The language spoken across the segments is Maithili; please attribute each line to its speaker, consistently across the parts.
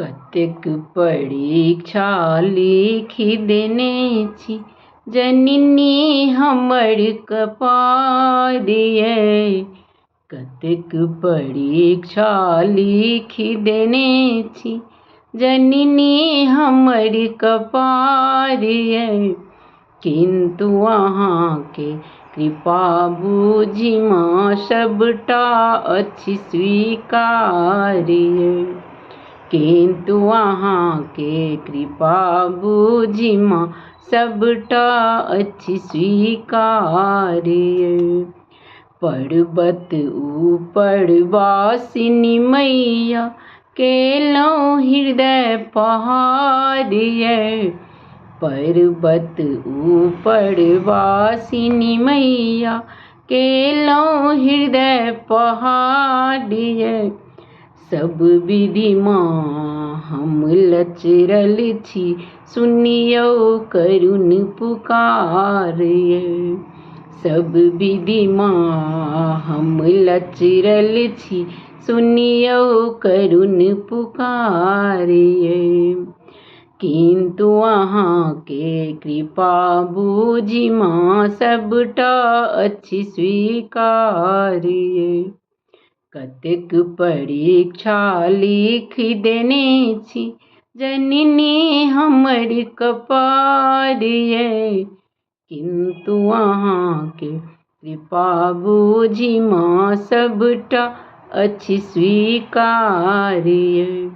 Speaker 1: कतेक परीक्षा लिखि देने छी जननी हमर कपार यै। कतेक परीक्षा लिखि देने छी जननी हमर कपार यै। किन्तु अहाँके कृपा बुझि माँ सबटा अछि स्वीकार यै। किन्तु अहाँके कृपा बुझि माँ सबटा अछि स्वीकार यै। पर्वत ऊपर वासिनी मैया केलहुँ हृदय पहाड़ यै। पर्वत ऊपर वासिनी मैया केलहुँ हृदय पहाड़ यै। सब विधि माँ हम लचरल छी सुनियौ करुण पुकार यै। सब विधि माँ हम लचरल छी सुनियौ करुण पुकार यै। किन्तु अहाँके कृपा बुझि माँ सबटा अछि स्वीकार यै। कतेक परीक्षा लिखि देने छी जननी हमर कपार यै। किन्तु अहाँके कृपा बुझि माँ सबटा अछि स्वीकार यै।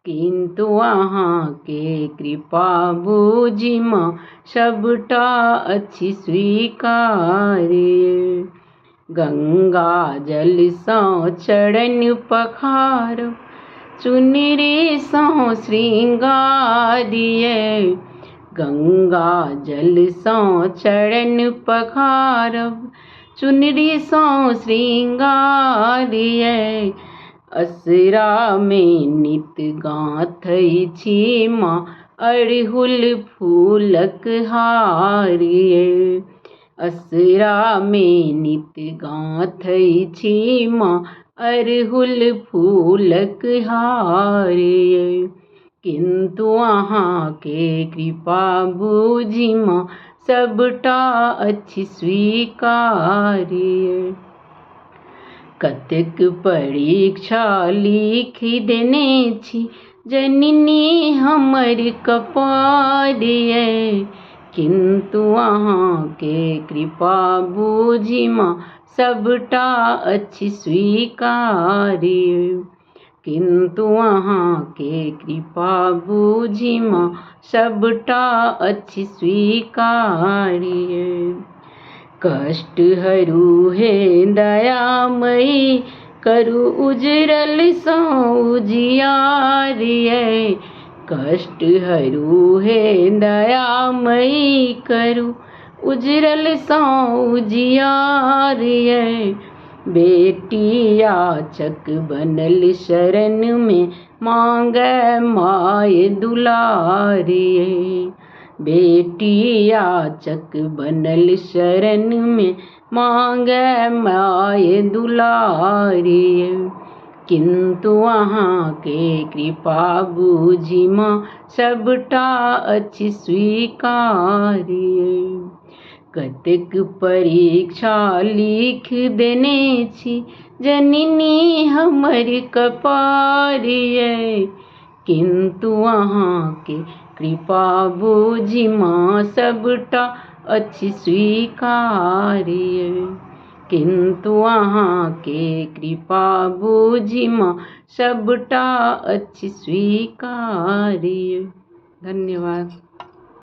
Speaker 1: किन्तु अहाँके कृपा बुझि माँ सबटा अछि स्वीकार यै। गंगा जलसँ चरण पखारब चुनरीसँ श्रृंगार यै। गंगा जलसँ चरण पखारब चुनरीसँ श्रृंगार यै। असरामे नित गाँथै छी माँ अड़हुल फूलक हार यै। असरामे नित गाँथै छी माँ अड़हुल फूलक हार यै। किन्तु अहाँके कृपा बुझि माँ सबटा अछि स्वीकार यै। कतेक परीक्षा लिखि देने छी जननी हमर कपार यै। किन्तु अहाँके कृपा बुझि माँ सबटा अछि स्वीकार यै। किन्तु अहाँके कृपा बुझि माँ सबटा अछि स्वीकार यै। कष्ट हरू हे दयामयी करू उजरलसँ उजियार यै। कष्ट हरू हे दयामयी करू उजरलसँ उजियार यै। बेटी याचक बनल शरणमे मांगै माय दुलार यै। बेटी याचक बनल शरणमे मांगै माय दुलार यै। किन्तु अहाँके कृपा बुझि माँ सबटा अछि स्वीकार यै। कतेक परीक्षा लिखि देने छी जननी हमर कपार यै। किन्तु अहाँके कृपा बुझि माँ सबटा अछि स्वीकार यै। किन्तु अहाँके कृपा बुझि माँ सबटा अछि स्वीकार यै। धन्यवाद।